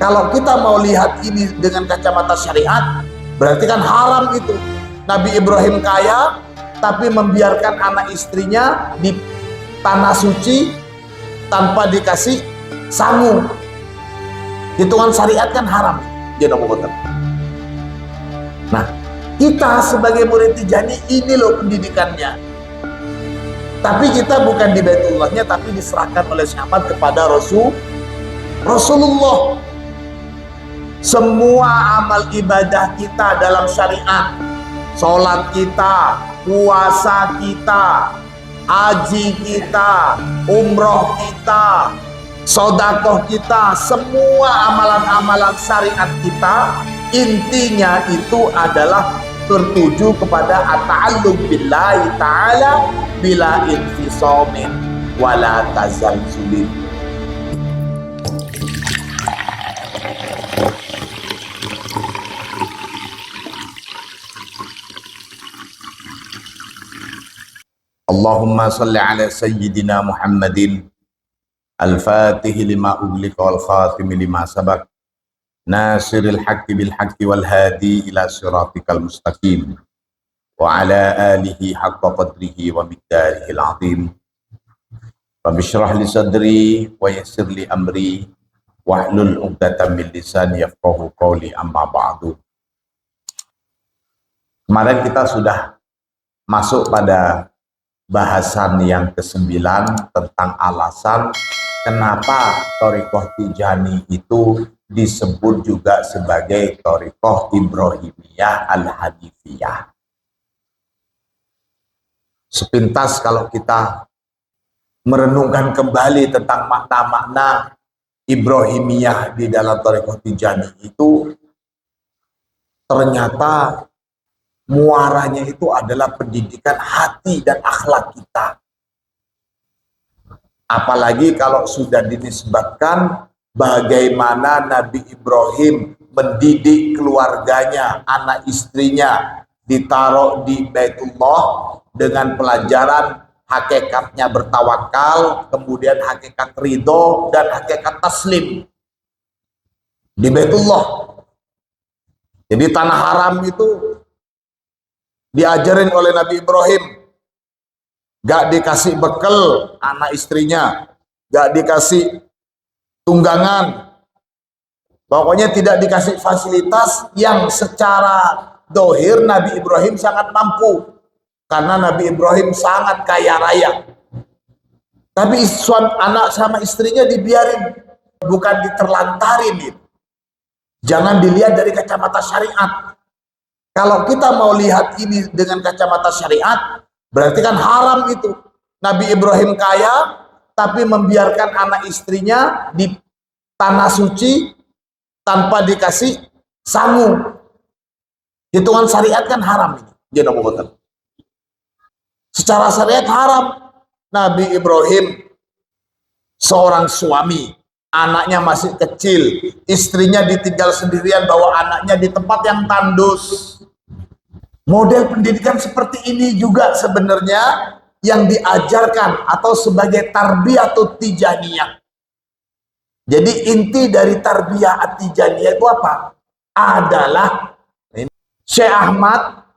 Kalau kita mau lihat ini dengan kacamata syariat, berarti kan haram itu. Nabi Ibrahim kaya, tapi membiarkan anak istrinya di tanah suci tanpa dikasih sangu. Hitungan syariat kan haram. Nah, kita sebagai murid Tijani, ini loh pendidikannya. Tapi kita bukan di Baitullahnya, tapi diserahkan oleh sahabat kepada Rasulullah. Semua amal ibadah kita dalam syariat, sholat kita, puasa kita, haji kita, umroh kita, sodakoh kita, semua amalan-amalan syariat kita, intinya itu adalah tertuju kepada at-ta'alluq billahi ta'ala bila infisamin wala tazalzulin. Allahumma salli ala sayyidina Muhammadin al-fatihi lima ughliqa wal khatimi lima sabaq nasiril haqqi bil haqqi wal hadi ila siratikal mustaqim wa ala alihi haqqa qadrihi wa miqdarihi al-azim. Rabbi shrah li sadri wa yassir li amri wahlul 'uqdatam min lisani yafqahu qawli, amma ba'du. Kemarin kita sudah masuk pada bahasan yang ke-9 tentang alasan kenapa Thariqah Tijani itu disebut juga sebagai Thariqah Ibrahimiyah Al-Hanifiyah. Sepintas kalau kita merenungkan kembali tentang makna-makna Ibrahimiyah di dalam Thariqah Tijani itu, ternyata muaranya itu adalah pendidikan hati dan akhlak kita. Apalagi kalau sudah dinisbatkan bagaimana Nabi Ibrahim mendidik keluarganya, anak istrinya, ditaruh di Baitullah dengan pelajaran hakikatnya bertawakal, kemudian hakikat ridho dan hakikat taslim di Baitullah. Jadi tanah haram itu diajarin oleh Nabi Ibrahim, gak dikasih bekal anak istrinya, gak dikasih tunggangan, pokoknya tidak dikasih fasilitas yang secara dohir Nabi Ibrahim sangat mampu, karena Nabi Ibrahim sangat kaya raya. Tapi anak sama istrinya dibiarin, bukan diterlantarin. Jangan dilihat dari kacamata syariat. Kalau kita mau lihat ini dengan kacamata syariat, berarti kan haram itu. Nabi Ibrahim kaya, tapi membiarkan anak istrinya di tanah suci tanpa dikasih sangu. Hitungan syariat kan haram ini. Secara syariat haram. Nabi Ibrahim seorang suami, anaknya masih kecil, istrinya ditinggal sendirian, bawa anaknya di tempat yang tandus. Model pendidikan seperti ini juga sebenarnya yang diajarkan atau sebagai tarbiyatut tijaniyah. Jadi inti dari tarbiyah tijaniyah itu apa? Adalah Syekh Ahmad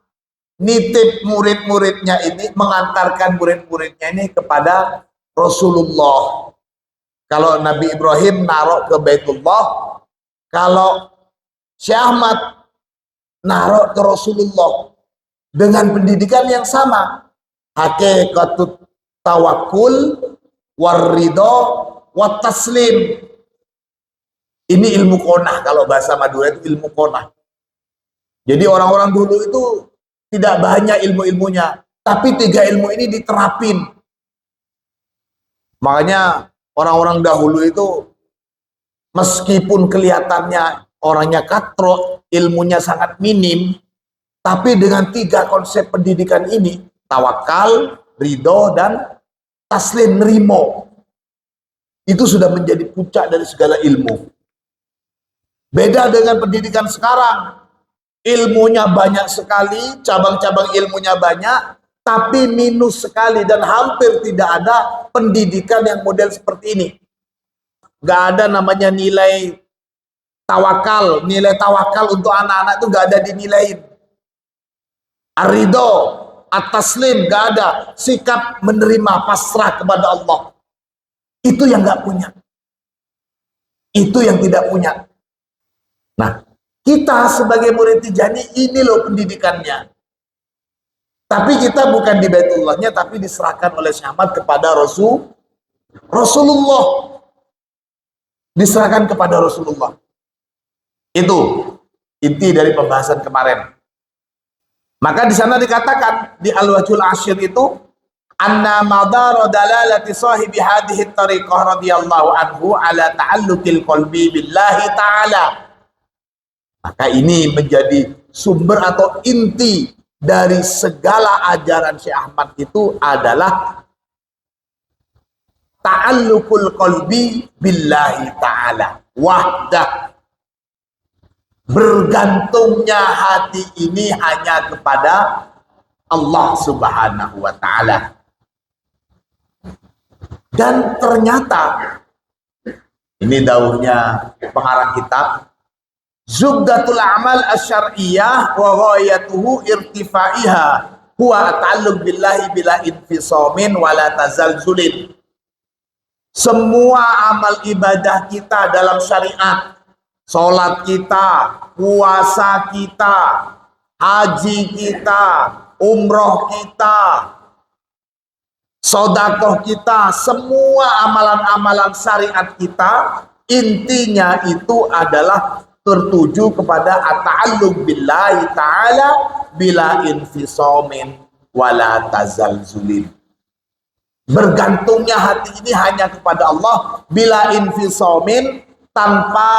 nitip murid-muridnya ini, mengantarkan murid-muridnya ini kepada Rasulullah. Kalau Nabi Ibrahim naruh ke Baitullah, kalau Syekh Ahmad naruh ke Rasulullah. Dengan pendidikan yang sama, hakikatut tawakkul warridho wat taslim. Ini ilmu qonah, kalau bahasa Madura itu ilmu qonah. Jadi orang-orang dulu itu tidak banyak ilmu-ilmunya, tapi 3 ilmu ini diterapin. Makanya orang-orang dahulu itu meskipun kelihatannya orangnya katrok, ilmunya sangat minim, tapi dengan 3 konsep pendidikan ini, tawakal, ridho, dan taslim, nerimo, itu sudah menjadi puncak dari segala ilmu. Beda dengan pendidikan sekarang, ilmunya banyak sekali, cabang-cabang ilmunya banyak, tapi minus sekali dan hampir tidak ada pendidikan yang model seperti ini. Gak ada namanya nilai tawakal, nilai tawakal untuk anak-anak itu gak ada dinilaiin. Ar-ridho, at-taslim gak ada. Sikap menerima, pasrah kepada Allah. Itu yang gak punya. Itu yang tidak punya. Nah, kita sebagai murid Tijani, ini loh pendidikannya. Tapi kita bukan di Baitullahnya, tapi diserahkan oleh Syekh Ahmad kepada Rasulullah. Diserahkan kepada Rasulullah. Itu inti dari pembahasan kemarin. Maka di sana dikatakan di Al-Wajhul Ashir itu, anna madara dalalati sahibi hadhihi tariqah radhiyallahu anhu ala ta'alluqil qalbi billahi ta'ala. Maka ini menjadi sumber atau inti dari segala ajaran Syekh Ahmad itu adalah ta'alluqul qalbi billahi ta'ala wahdah. Bergantungnya hati ini hanya kepada Allah Subhanahu wa ta'ala. Dan ternyata ini dauhnya pengarang kitab, Zubdatul amal asyariyah wa ghayatuhu irtifaiha huwa ta'alluq billahi bila infisamin wala tazalzulin. Semua amal ibadah kita dalam syariat, sholat kita, puasa kita, haji kita, umroh kita, sodakoh kita, semua amalan-amalan syariat kita, intinya itu adalah tertuju kepada at-ta'alluq billahi ta'ala bila infisamin wala tazalzulin. Bergantungnya hati ini hanya kepada Allah bila infisamin, tanpa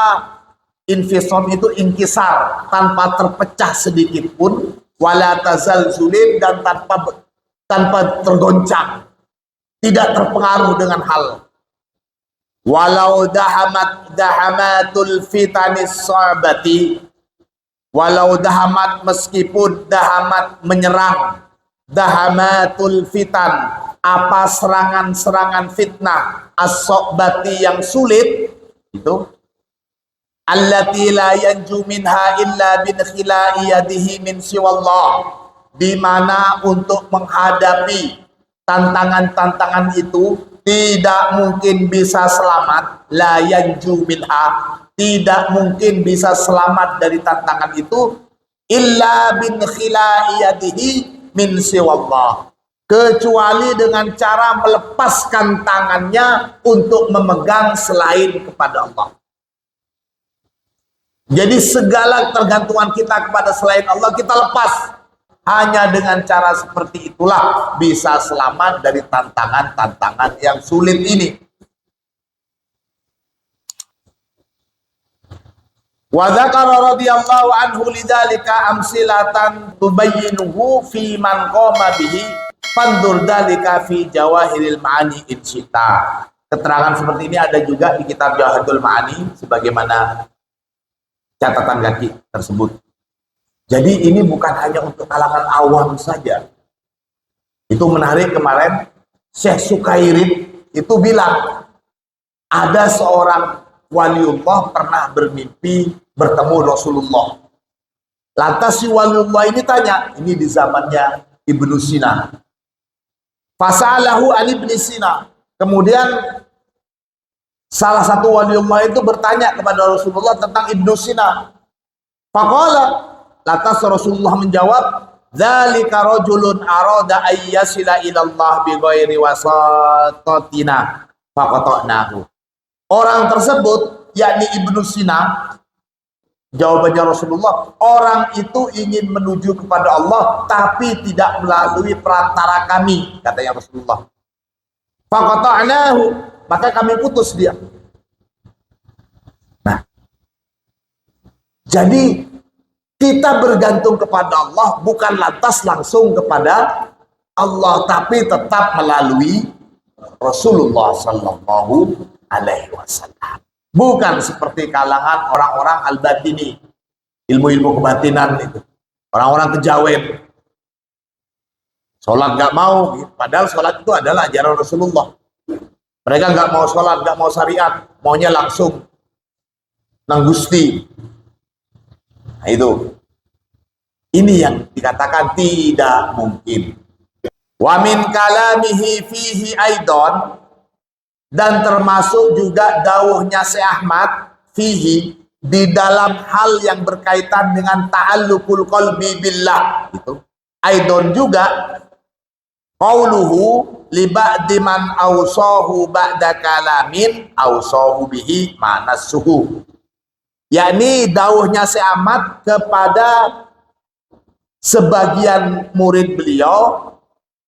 infisam itu inkisar, tanpa terpecah sedikit pun, wala tazalzulin, dan tanpa tergoncang, tidak terpengaruh dengan hal. Walau dahamatul fitanis sahabati, walau dahamat, meskipun dahamat menyerang, dahamatul fitan, apa serangan-serangan fitnah, as-sohbati yang sulit, itu allati la yanju minha illa bin khila'i yadihi min siwallah, di mana untuk menghadapi tantangan-tantangan itu tidak mungkin bisa selamat, la yanju minha, tidak mungkin bisa selamat dari tantangan itu, illa bin khila'i yadihi min siwallah, kecuali dengan cara melepaskan tangannya untuk memegang selain kepada Allah. Jadi segala tergantungan kita kepada selain Allah kita lepas. Hanya dengan cara seperti itulah bisa selamat dari tantangan-tantangan yang sulit ini. Wa dzakara radhiyallahu anhu lidzalika amsilatan tubayyinuhu fi man qama bihi fandur dzalika fi jawahiril ma'ani in syi'ta. Keterangan seperti ini ada juga di kitab Jawahirul Ma'ani sebagaimana catatan kaki tersebut. Jadi ini bukan hanya untuk kalangan awam saja. Itu menarik, kemarin Syekh Sukairit itu bilang ada seorang waliullah pernah bermimpi bertemu Rasulullah. Lantas si waliullah ini tanya, ini di zamannya Ibnu Sina. Fasalahu an Ibnu Sina. Kemudian salah satu waliullah itu bertanya kepada Rasulullah tentang Ibnu Sina. Faqala, lantas Rasulullah menjawab, dzalika rajulun arada ayyasila ilallah bi ghairi wasatatina faqata'nahu. Orang tersebut yakni Ibnu Sina, jawabannya Rasulullah, orang itu ingin menuju kepada Allah tapi tidak melalui perantara kami, katanya Rasulullah. Faqata'nahu, maka kami putus dia. Nah, jadi kita bergantung kepada Allah bukan lantas langsung kepada Allah, tapi tetap melalui Rasulullah Sallallahu Alaihi Wasallam. Bukan seperti kalangan orang-orang al-batini, ilmu-ilmu kebatinan itu, orang-orang kejawen. Sholat gak mau, padahal sholat itu adalah ajaran Rasulullah. Mereka gak mau sholat, gak mau syariat, maunya langsung. nang Gusti. Nah, itu. Ini yang dikatakan tidak mungkin. Wa min kalamihi fihi aidon, dan termasuk juga dawuhnya Syekh Ahmad fihi, di dalam hal yang berkaitan dengan ta'alluqul qalbi billah itu. Aidon juga qauluhu li ba'di man awsahu ba'da kalamin awsahu bihi manassuhu, yakni dawuhnya Syekh Ahmad kepada sebagian murid beliau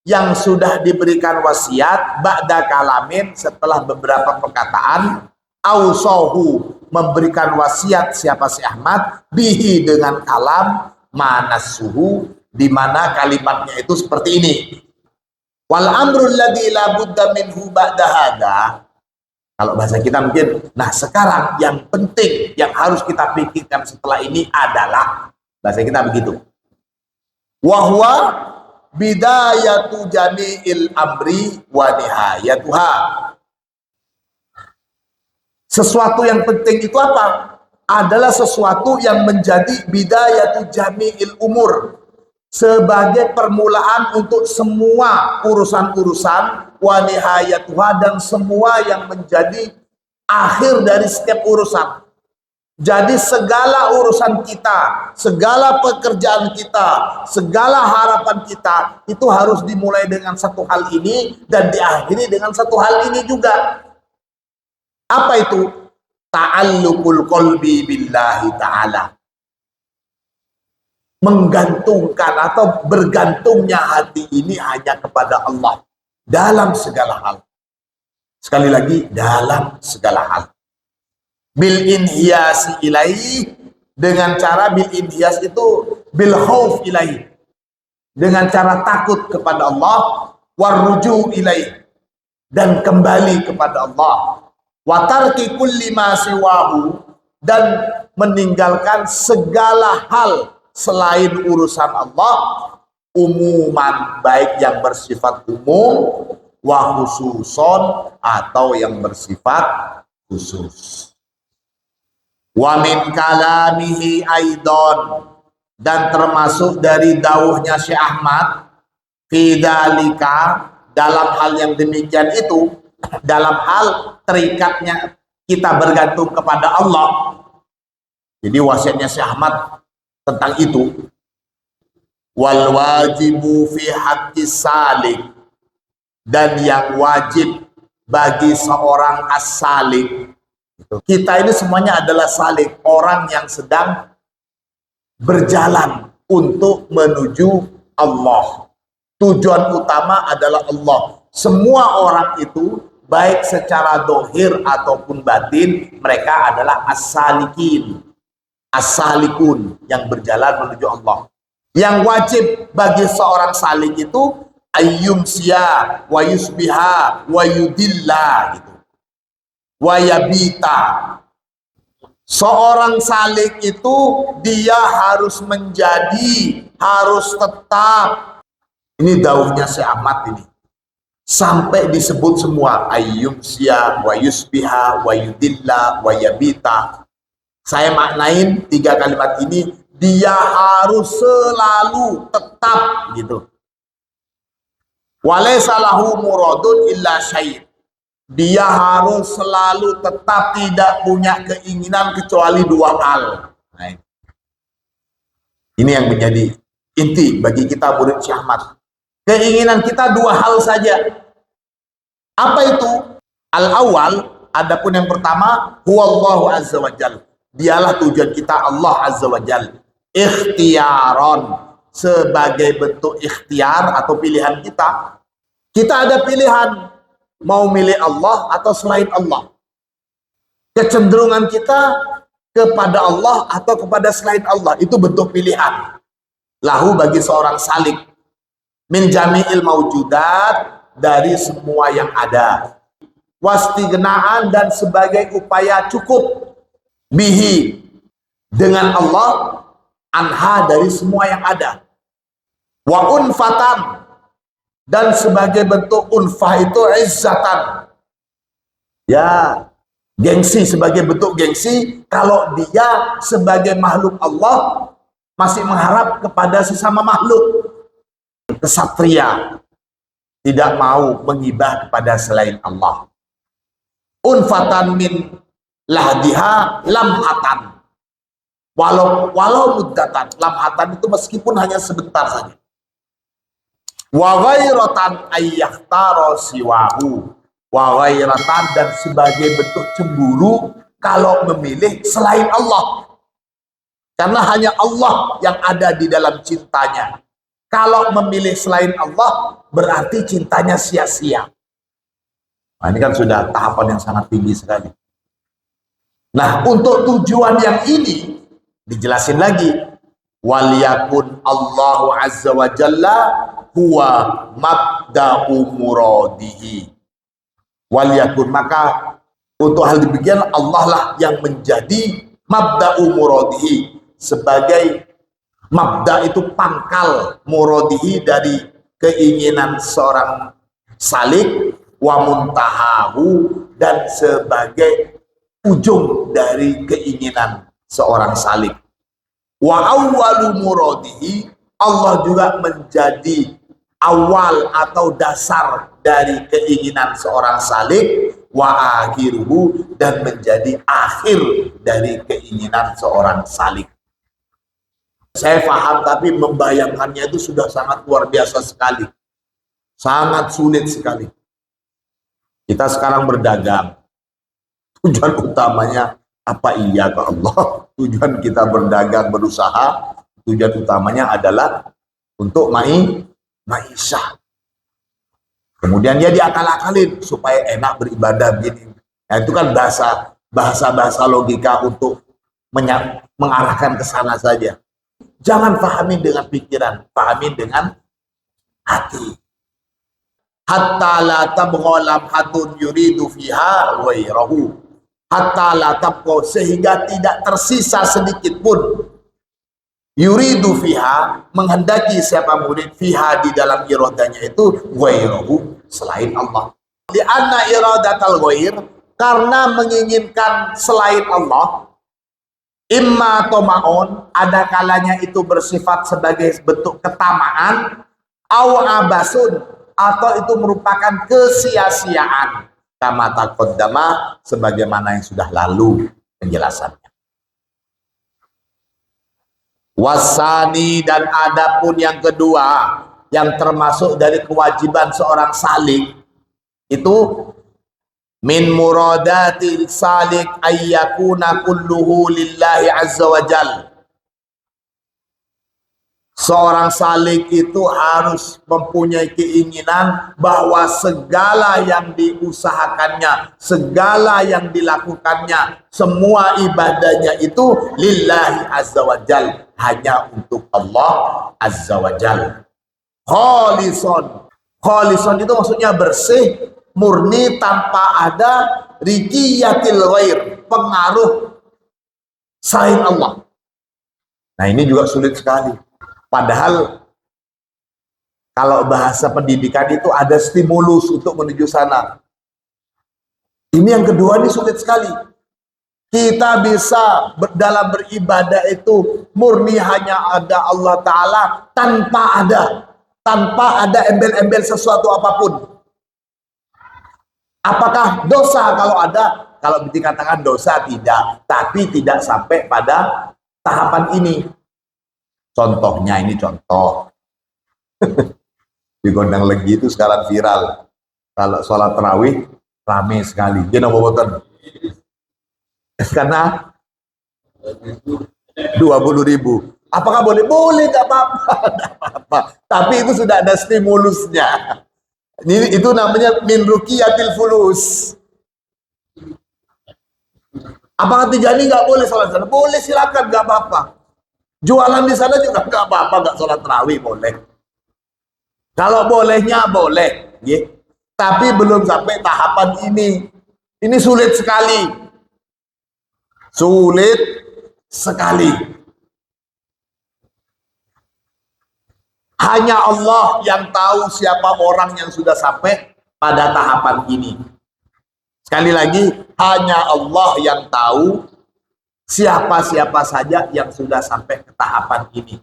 yang sudah diberikan wasiat ba'da kalamin, setelah beberapa perkataan, ausohu, memberikan wasiat siapa si Ahmad, bihi, dengan kalam, manassuhu, di mana kalimatnya itu seperti ini. Wal amrul ladzi la budda minhu ba'da hadza. Kalau bahasa kita mungkin, nah sekarang yang penting yang harus kita pikirkan setelah ini adalah, bahasa kita begitu, wahwa bidayatu jami'il amri wa nihayatuha. Sesuatu yang penting itu apa? Adalah sesuatu yang menjadi bidayatu jami'il umur, sebagai permulaan untuk semua urusan-urusan, wa nihayatuha, dan semua yang menjadi akhir dari setiap urusan. Jadi segala urusan kita, segala pekerjaan kita, segala harapan kita itu harus dimulai dengan satu hal ini dan diakhiri dengan satu hal ini juga. Apa itu? Ta'alluqul qalbi billahi ta'ala. Menggantungkan atau bergantungnya hati ini hanya kepada Allah dalam segala hal. Sekali lagi, dalam segala hal. Bil inhiyasi ilaih, dengan cara bil inhiyas itu bil khauf ilaih, dengan cara takut kepada Allah, warruju ilaih, dan kembali kepada Allah, wa tarki kulli ma siwahu, dan meninggalkan segala hal selain urusan Allah, umuman, baik yang bersifat umum, wa khususon, atau yang bersifat khusus. Wa min kalamihi aidon, dan termasuk dari dawuhnya Syekh Ahmad fidzalika, dalam hal yang demikian itu, dalam hal terikatnya kita bergantung kepada Allah. Jadi wasiatnya Syekh Ahmad tentang itu, wal wajibu fi haqqi salik, dan yang wajib bagi seorang as-salik. Kita ini semuanya adalah salik, orang yang sedang berjalan untuk menuju Allah. Tujuan utama adalah Allah. Semua orang itu, baik secara dohir ataupun batin, mereka adalah as-salikin, as-salikun, yang berjalan menuju Allah. Yang wajib bagi seorang salik itu ayyumsiya wa yusbiha wa yudilla, gitu, wayabita. Seorang salik itu dia harus menjadi, harus tetap. Ini dauhnya Syekh Ahmad ini, sampai disebut semua ayyumsiya wa yusbiha wa yudilla wayabita. Saya maknain 3 kalimat ini, dia harus selalu tetap, gitu. Walaysa lahu muradun illa syai', dia harus selalu tetap tidak punya keinginan kecuali 2 hal. Nah, ini yang menjadi inti bagi kita murid Syekh Ahmad. Keinginan kita 2 hal saja. Apa itu? Al-awwal, adapun yang pertama, huwallahu azza wa jalla, dialah tujuan kita Allah azza wa jalla, ikhtiaron, sebagai bentuk ikhtiar atau pilihan kita. Kita ada pilihan, mau milih Allah atau selain Allah. Kecenderungan kita kepada Allah atau kepada selain Allah, itu bentuk pilihan. Lahu, bagi seorang salik, min jami'il maujudat, dari semua yang ada. Wastighnaan, dan sebagai upaya cukup, bihi, dengan Allah, anha, dari semua yang ada. Wa unfatan, dan sebagai bentuk unfah itu izzatan, ya, Gengsi sebagai bentuk gengsi, kalau dia sebagai makhluk Allah masih mengharap kepada sesama makhluk. Kesatria tidak mau menghibah kepada selain Allah. Unfatan min lahdiha lamhatan. Walau muddatan, lamhatan itu meskipun hanya sebentar saja. Wa ghairatan ayyakhtara siwahu. Wa ghairatan, dan sebagai bentuk cemburu kalau memilih selain Allah. Karena hanya Allah yang ada di dalam cintanya. Kalau memilih selain Allah, berarti cintanya sia-sia. Nah, ini kan sudah tahapan yang sangat tinggi sekali. Nah, untuk tujuan yang ini, dijelasin lagi. Waliyakun Allahu Azza wa Jalla huwa mabda'u muradihi. Waliyakun, maka untuk hal demikian Allah lah yang menjadi mabda'u muradihi, sebagai mabda itu pangkal, muradihi dari keinginan seorang salik, wa muntahahu, dan sebagai ujung dari keinginan seorang salik. Wa awwalu muradihi, Allah juga menjadi awal atau dasar dari keinginan seorang salik, wa akhiruhu, dan menjadi akhir dari keinginan seorang salik. Saya paham, tapi membayangkannya itu sudah sangat luar biasa sekali. Sangat sulit sekali. Kita sekarang berdagang. Tujuan utamanya apa? Iya ke Allah. Tujuan kita berdagang, berusaha, tujuan utamanya adalah untuk ma'isyah. Kemudian dia diakal-akalin supaya enak beribadah begini. Nah, itu kan bahasa logika untuk mengarahkan ke sana saja. Jangan pahami dengan pikiran, pahami dengan hati. Hatta la tabgha lamhatun yuridu fiha ghairahu. Hatta la tabgha, sehingga tidak tersisa sedikit pun. Yuridu fiha, menghendaki siapa murid, fiha, di dalam iradanya itu, ghairahu, selain Allah. Di anna iradatal ghair, karena menginginkan selain Allah, imma tomaon, ada kalanya itu bersifat sebagai bentuk ketamaan, au abasun, atau itu merupakan kesia-siaan, kama taqaddama, sebagaimana yang sudah lalu penjelasannya. Wasani, dan adapun yang kedua, yang termasuk dari kewajiban seorang salik itu, min muradatil salik ayyakuna kulluhu lillahi azza wa jal. Seorang salik itu harus mempunyai keinginan bahwa segala yang diusahakannya, segala yang dilakukannya, semua ibadahnya itu lillahi azza wa jal, hanya untuk Allah azza wa jal. Kholison, kholison itu maksudnya bersih, murni, tanpa ada rikiyatil ghair, pengaruh selain Allah. Nah, ini juga sulit sekali. Padahal kalau bahasa pendidikan itu ada stimulus untuk menuju sana. Ini yang kedua, ini sulit sekali. Kita bisa dalam beribadah itu murni hanya ada Allah Ta'ala, tanpa ada embel-embel sesuatu apapun. Apakah dosa kalau ada? Kalau dikatakan dosa, tidak. Tapi tidak sampai pada tahapan ini. Contohnya, ini contoh. Di Gondang Legi itu sekarang viral. Kalau sholat tarawih, rame sekali. Dia nomor boten. Karena 20.000. Apakah boleh? Boleh, gak apa-apa. Tapi itu sudah ada stimulusnya. Itu namanya min rukiyatil fulus. Apakah Tijani nggak boleh sholat sana? Boleh, silakan, nggak apa-apa. Jualan di sana juga nggak apa-apa, nggak sholat tarawih boleh. Kalau bolehnya boleh, ya. Tapi belum sampai tahapan ini. Ini sulit sekali, sulit sekali. Hanya Allah yang tahu siapa orang yang sudah sampai pada tahapan ini. Sekali lagi, hanya Allah yang tahu siapa-siapa saja yang sudah sampai ke tahapan ini.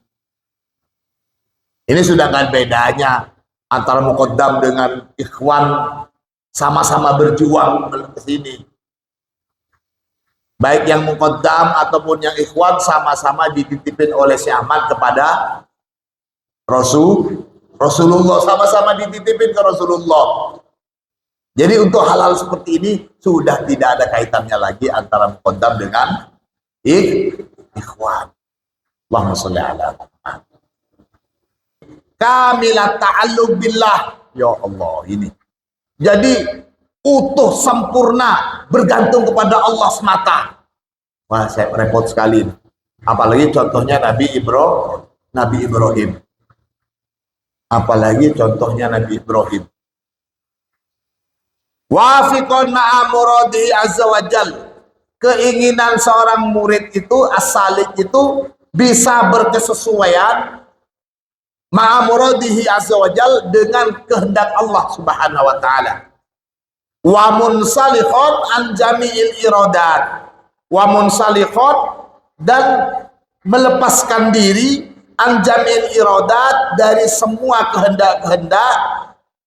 Ini sudah nggak bedanya antara muqaddam dengan ikhwan, sama-sama berjuang ke sini. Baik yang muqaddam ataupun yang ikhwan sama-sama dititipin oleh Syekh Ahmad kepada Rasulullah, sama-sama dititipin ke Rasulullah. Jadi untuk hal-hal seperti ini sudah tidak ada kaitannya lagi antara muqaddam dengan ikhwan. Allahumma sholli ala Muhammad. Kamilat ta'alluq billah. Ya Allah, ini. Jadi utuh sempurna bergantung kepada Allah semata. Wah, saya repot sekali. Apalagi contohnya Nabi Ibrahim. Apalagi contohnya Nabi Ibrahim. Wafiqon ma'amuradi azza wa jal. Keinginan seorang murid itu, as-salik itu bisa berkesesuaian ma'amuradihi azza wa jal dengan kehendak Allah subhanahu wa ta'ala. Wa munsalikhon an jami'il iradat. Wa munsalikhon, dan melepaskan diri an jami'il iradat, dari semua kehendak-kehendak,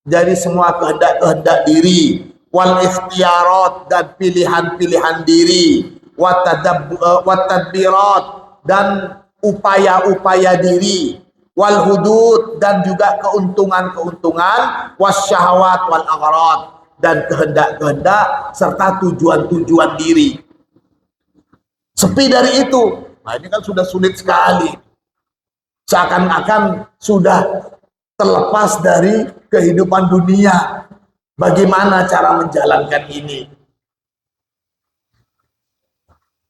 dari semua kehendak-kehendak diri, wal ikhtiarat, dan pilihan-pilihan diri, wa tadbirat, dan upaya-upaya diri, wal hudud, dan juga keuntungan-keuntungan, wasyahawat wal agharad, dan kehendak-kehendak serta tujuan-tujuan diri. Sepi dari itu, nah ini kan sudah sulit sekali. Seakan-akan sudah terlepas dari kehidupan dunia. Bagaimana cara menjalankan ini?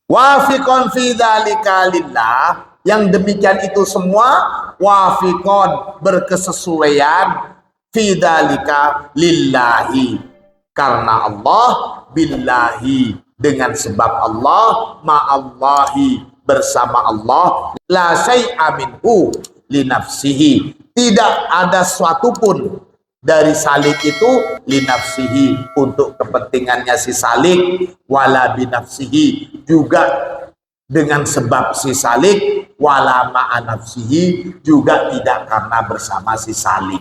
Wafiqon fi dzalika lillah, yang demikian itu semua wafiqon, berkesesuaian, fi dzalika lillahi, karena Allah, billahi, dengan sebab Allah, ma'allahi, bersama Allah, la syai'a minhu li nafsihi, tidak ada suatu pun dari salik itu li nafsihi, untuk kepentingannya si salik, wala bi nafsihi, juga dengan sebab si salik, wala ma'a nafsihi, juga tidak karena bersama si salik.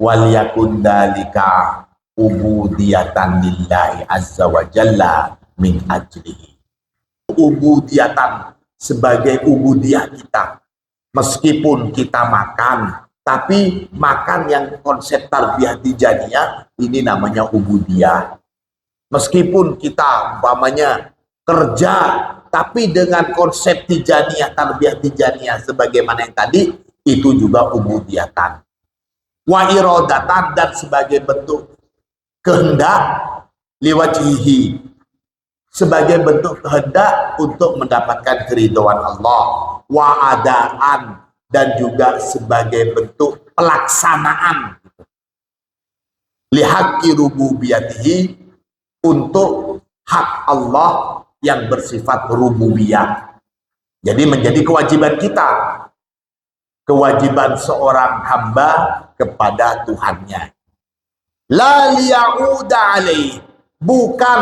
Wal yakun dalika ubudiyatan lillahi azza wa jalla min ajlihi. Ubudiyatan, sebagai ubudiyah kita. Meskipun kita makan, tapi makan yang konsep tarbiyah tijaniyah, ini namanya ubudiyah. Meskipun kita umpamanya kerja, tapi dengan konsep tijaniyah, tarbiyah tijaniyah sebagaimana yang tadi, itu juga ubudiyatan. Wa iradatan, dan sebagai bentuk kehendak, liwajhihi, sebagai bentuk kehendak untuk mendapatkan keridhaan Allah. Wa adaan, dan juga sebagai bentuk pelaksanaan lihaqqi rububiyatihi, untuk hak Allah yang bersifat rububiyah. Jadi menjadi kewajiban kita, kewajiban seorang hamba kepada Tuhannya. La liya'uda alaih, bukan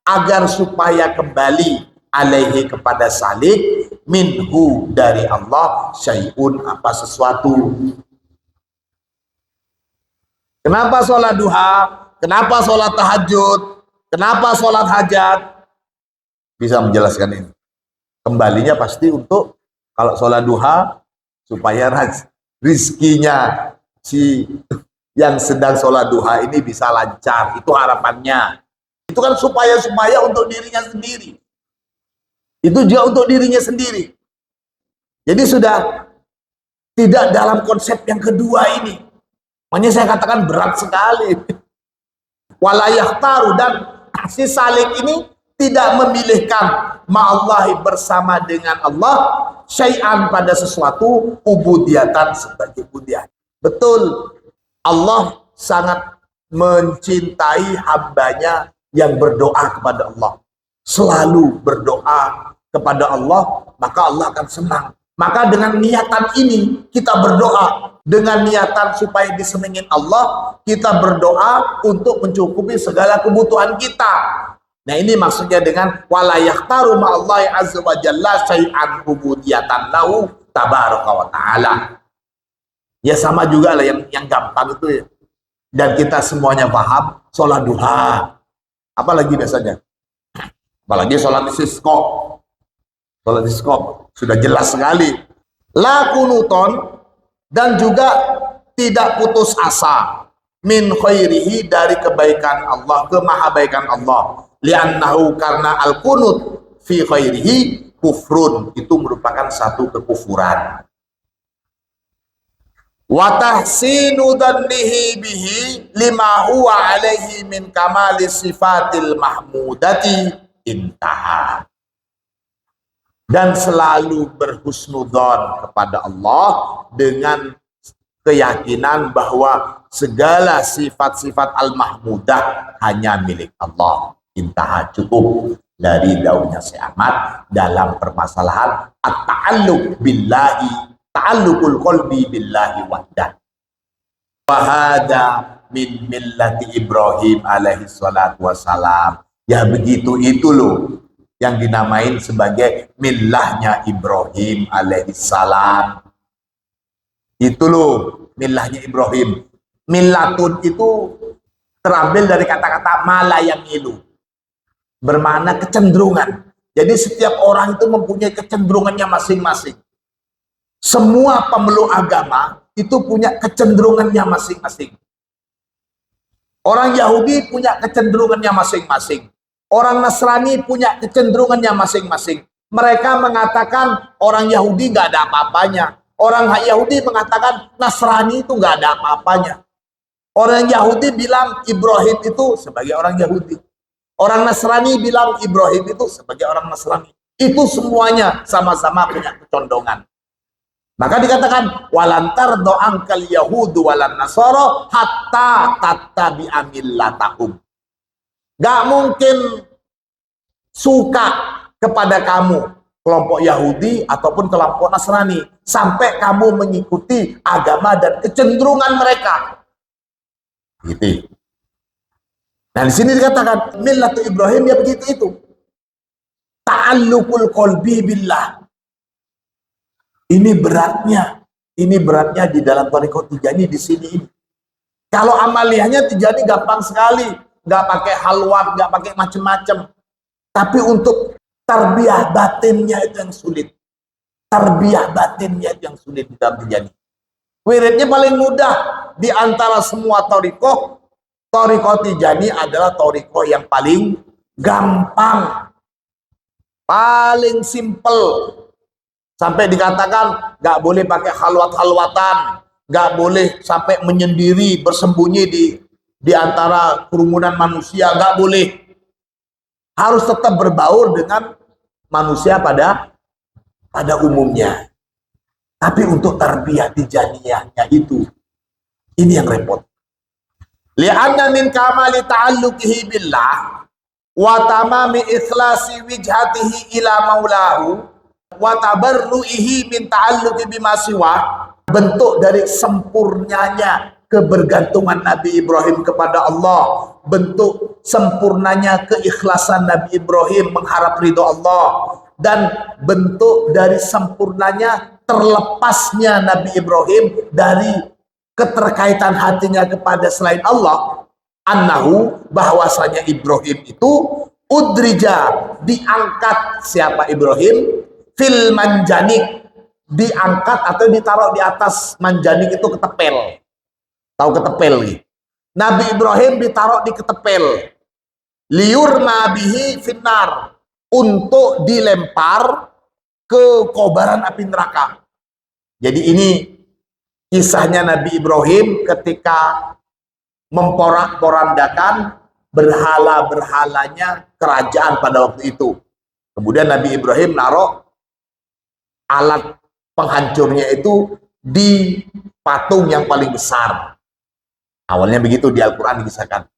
agar supaya kembali alaihi, kepada salik, minhu, dari Allah, syai'un, apa sesuatu. Kenapa sholat duha? Kenapa sholat tahajud? Kenapa sholat hajat? Bisa menjelaskan ini. Kembalinya pasti untuk, kalau sholat duha, supaya rizkinya si yang sedang sholat duha ini bisa lancar. Itu harapannya. Itu kan supaya untuk dirinya sendiri. Itu juga untuk dirinya sendiri. Jadi sudah tidak dalam konsep yang kedua ini. Makanya saya katakan berat sekali. Walayah taru, dan si salik ini tidak memilihkan ma'allahi, bersama dengan Allah, syai'an, pada sesuatu, ubudiyatan, sebagai ubudiyah. Betul, Allah sangat mencintai hambanya yang berdoa kepada Allah. Selalu berdoa kepada Allah, maka Allah akan senang. Maka dengan niatan ini kita berdoa, dengan niatan supaya disenengin Allah, kita berdoa untuk mencukupi segala kebutuhan kita. Nah, ini maksudnya dengan wala yahtaru ma'allahi azza wa jalla syai'an ubudiyatan lahu tabaraka wa ta'ala. Ya sama juga lah yang gampang itu ya. Dan kita semuanya paham sholat duha. Apalagi biasanya? Apalagi sholat istisqa. Sholat istisqa sudah jelas sekali. La kunuton, dan juga tidak putus asa min khairihi, dari kebaikan Allah, kemahabaikan Allah. Li'annahu, karena al-kunut fi khairihi kufrun, itu merupakan satu kekufuran. Wa tahsinu dhannihi bihi lima huwa alaihi min kamali sifatil mahmudati intaha. Dan selalu berhusnudzon kepada Allah dengan keyakinan bahwa segala sifat-sifat al-mahmudah hanya milik Allah. Intaha, cukup. Dari daunnya si Ahmad dalam permasalahan at-ta'alluq billahi, ta'alluqul qalbi billahi wahdah. Wa hada min millati Ibrahim alaihi salatu wassalam. Ya begitu itu loh yang dinamain sebagai millahnya Ibrahim alaihissalam. Itu loh millahnya Ibrahim. Millatun itu terambil dari kata-kata mala yang ilu, bermakna kecenderungan. Jadi setiap orang itu mempunyai kecenderungannya masing-masing. Semua pemeluk agama itu punya kecenderungannya masing-masing. Orang Yahudi punya kecenderungannya masing-masing. Orang Nasrani punya kecenderungannya masing-masing. Mereka mengatakan orang Yahudi nggak ada apa-apanya. Orang Yahudi mengatakan Nasrani itu nggak ada apa-apanya. Orang Yahudi bilang Ibrahim itu sebagai orang Yahudi. Orang Nasrani bilang Ibrahim itu sebagai orang Nasrani. Itu semuanya sama-sama punya kecondongan. Maka dikatakan walantar do'angkal yahudu walan nasoro hatta tattabi'a millatahum. Gak mungkin suka kepada kamu kelompok Yahudi ataupun kelompok Nasrani sampai kamu mengikuti agama dan kecenderungan mereka. Gitu. Nah di sini dikatakan millatu Ibrahim ya begitu itu. Ta'alluqul qalbi billah. Ini beratnya di dalam thariqah Tijani di sini. Kalau amaliyahnya Tijani gampang sekali. Nggak pakai halwat, nggak pakai macem-macem. Tapi untuk tarbiyah batinnya itu yang sulit. Tarbiyah batinnya itu yang sulit di dalam Tijani. Wiridnya paling mudah di antara semua thariqah. Thariqah Tijani adalah thariqah yang paling gampang, paling simple. Sampai dikatakan nggak boleh pakai halwat-halwatan, nggak boleh sampai menyendiri, bersembunyi di antara kerumunan manusia, nggak boleh. Harus tetap berbaur dengan manusia pada umumnya. Tapi untuk tarbiyah tijaniyahnya itu, ini yang repot. Li'anna min kamali ta'alluqihi billah wa tamami ikhlasi wijhatihi ila maulahu wa tabarru'ihi min ta'alluqi bima siwa, bentuk dari sempurnanya kebergantungan Nabi Ibrahim kepada Allah, bentuk sempurnanya keikhlasan Nabi Ibrahim mengharap ridho Allah, dan bentuk dari sempurnanya terlepasnya Nabi Ibrahim dari keterkaitan hatinya kepada selain Allah. Annahu, bahwasanya Ibrahim itu udrija, diangkat. Siapa Ibrahim? Fil manjanik, diangkat atau ditaruh di atas. Manjanik itu ketepel. Tahu ketepel gitu. Nabi Ibrahim ditaruh di ketepel. Liurma bihi finnar, untuk dilempar ke kobaran api neraka. Jadi ini kisahnya Nabi Ibrahim ketika memporak-porandakan berhala-berhalanya kerajaan pada waktu itu. Kemudian Nabi Ibrahim naruh alat penghancurnya itu di patung yang paling besar. Awalnya begitu di Al-Quran dikisahkan.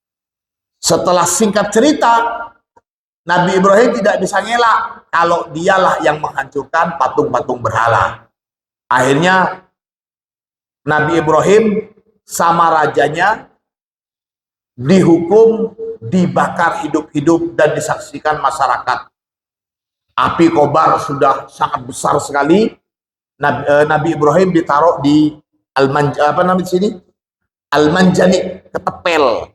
Setelah singkat cerita, Nabi Ibrahim tidak bisa ngelak kalau dialah yang menghancurkan patung-patung berhala. Akhirnya Nabi Ibrahim sama rajanya dihukum dibakar hidup-hidup dan disaksikan masyarakat. Api kobar sudah sangat besar sekali. Nabi Ibrahim ditaruh di Al-Manjani, ketepel.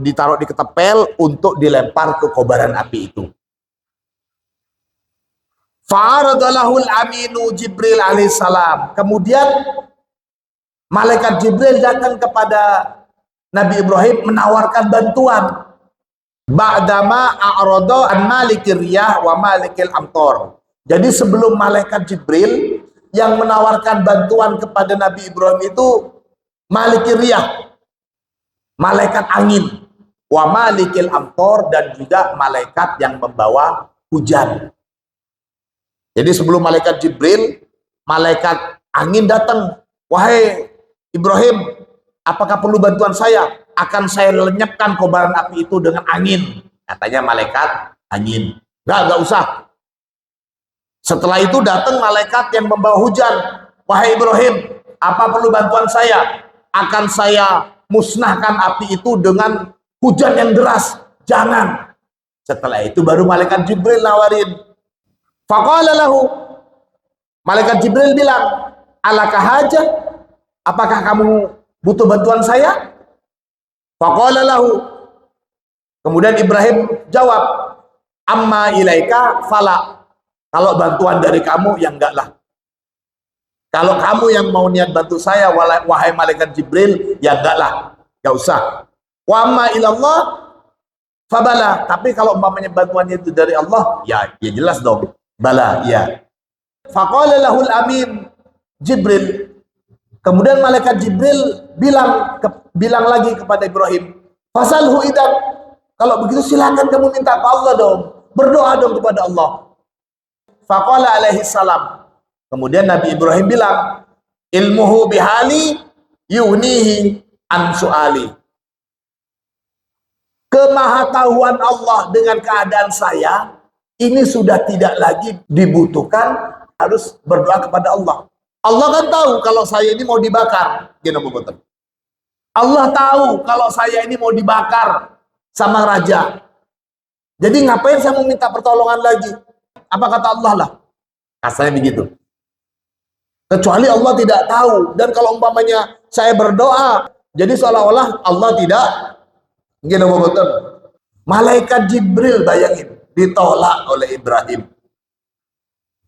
Ditaruh di ketepel untuk dilempar ke kobaran api itu. Fa'aradalahul aminu Jibril alaihissalam. Kemudian malaikat Jibril datang kepada Nabi Ibrahim menawarkan bantuan. Ba'dama a'rada an malikir riyah wa malikil amtor. Jadi sebelum malaikat Jibril yang menawarkan bantuan kepada Nabi Ibrahim itu malikir riyah, malaikat angin, wa malikil amtor, dan juga malaikat yang membawa hujan. Jadi sebelum malaikat Jibril, malaikat angin datang. Wahai Ibrahim, apakah perlu bantuan saya? Akan saya lenyapkan kobaran api itu dengan angin. Katanya malaikat angin. Enggak usah. Setelah itu datang malaikat yang membawa hujan. Wahai Ibrahim, apa perlu bantuan saya? Akan saya musnahkan api itu dengan hujan yang deras. Jangan. Setelah itu baru malaikat Jibril nawarin. Faqala lahu, malaikat Jibril bilang, alaka haja, apakah kamu butuh bantuan saya? Faqala lahu, kemudian Ibrahim jawab, amma ilaika fala, kalau bantuan dari kamu ya enggak lah. Kalau kamu yang mau niat bantu saya, wahai malaikat Jibril, ya enggak lah, enggak usah. Wa amma ilallah fabala, tapi kalau umpamanya bantuannya itu dari Allah, ya jelas dong. Bala, ya. Faqala lahul amin Jibril. Kemudian malaikat Jibril bilang lagi kepada Ibrahim, fasalhu idan, kalau begitu silakan kamu minta ke Allah dong, berdoa dong kepada Allah. Faqala alaihi salam. Kemudian Nabi Ibrahim bilang, ilmuhu bihali yunihi an su'ali. Kemahatauan Allah dengan keadaan saya ini sudah tidak lagi dibutuhkan harus berdoa kepada Allah. Allah kan tahu kalau saya ini mau dibakar. Allah tahu kalau saya ini mau dibakar sama raja. Jadi ngapain saya mau minta pertolongan lagi? Apa kata Allah lah? Kasarnya begitu. Kecuali Allah tidak tahu. Dan kalau umpamanya saya berdoa, jadi seolah-olah Allah tidak. Malaikat Jibril, bayangin, ditolak oleh Ibrahim.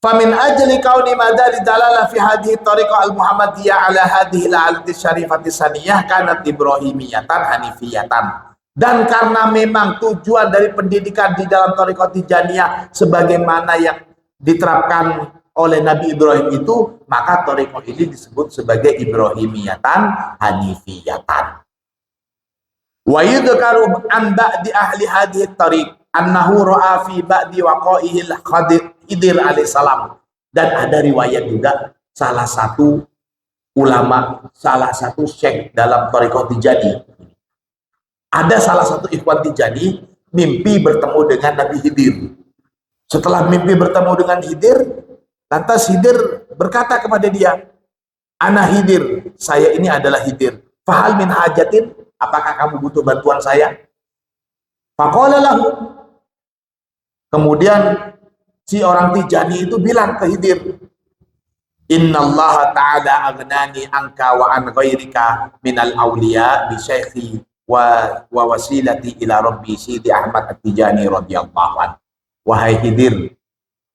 Famin ajli kauni madari dalala fi hadhihi tariqah al-muhammadiyah ala hadhihi al-alati syarifati saniyah kanat ibrahimiyatan hanifiyatan. Dan karena memang tujuan dari pendidikan di dalam tariqah Tijaniyah sebagaimana yang diterapkan oleh Nabi Ibrahim itu, maka tariqah ini disebut sebagai ibrahimiyatan hanifiyatan. Wa yudhkaru an ba'di ahli hadhihi tariq annahu ra'a fi ba'di waqa'ihil Khidir alaihissalam. Dan ada riwayat juga salah satu ulama, salah satu syekh dalam Thariqah Tijani, ada salah satu ikhwan Tijani mimpi bertemu dengan Nabi Khidir. Setelah mimpi bertemu dengan Khidir, lantas Khidir berkata kepada dia, ana Khidir, saya ini adalah Khidir, fahal min hajatin, apakah kamu butuh bantuan saya? Faqala lahu, kemudian si orang Tijani itu bilang ke Khidir, innallaha ta'ala aghnani anka wa an ghairika minal awliya bi syaikhi wa wasilati ila rabbi Sidi Ahmad At-Tijani radhiyallahu anhu. Wahai Khidir,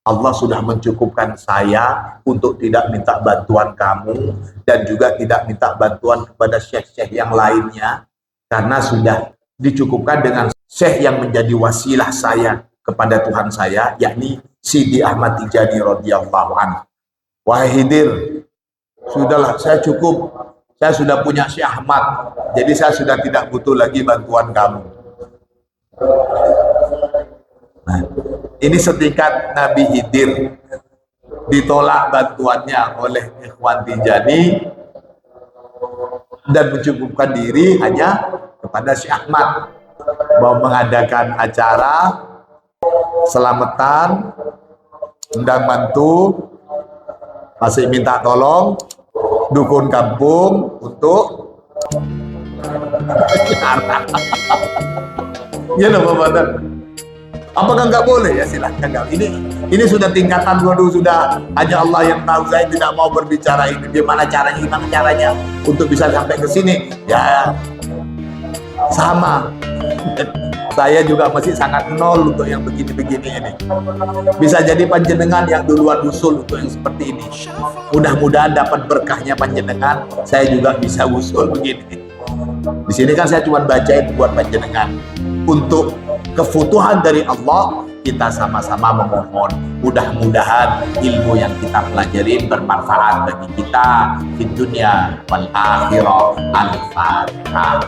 Allah sudah mencukupkan saya untuk tidak minta bantuan kamu dan juga tidak minta bantuan kepada syekh-syekh yang lainnya, karena sudah dicukupkan dengan syekh yang menjadi wasilah saya kepada Tuhan saya, yakni Sidi Ahmad Tijani radhiyallahu anhu. Wahai Khidir, sudahlah, saya cukup, saya sudah punya Syekh Ahmad, jadi saya sudah tidak butuh lagi bantuan kamu. Nah, ini setingkat Nabi Khidir ditolak bantuannya oleh ikhwan Tijani dan mencukupkan diri hanya kepada Syekh Ahmad, mau mengadakan acara selamatan, undang mantu, masih minta tolong, dukun kampung untuk ya loh Bapak. Apakah nggak boleh? Ya silahkan. Ini sudah tingkatan, waduh, sudah hanya Allah yang tahu. Saya tidak mau berbicara ini gimana caranya untuk bisa sampai ke sini. Ya sama, saya juga masih sangat nol untuk yang begini-begini ini. Bisa jadi panjenengan yang duluan usul untuk yang seperti ini. Mudah-mudahan dapat berkahnya panjenengan, saya juga bisa usul begini. Di sini kan saya cuma bacain buat panjenengan. Untuk kefutuhan dari Allah, kita sama-sama memohon. Mudah-mudahan ilmu yang kita pelajari bermanfaat bagi kita di dunia wal akhirah. Al-Fatihah.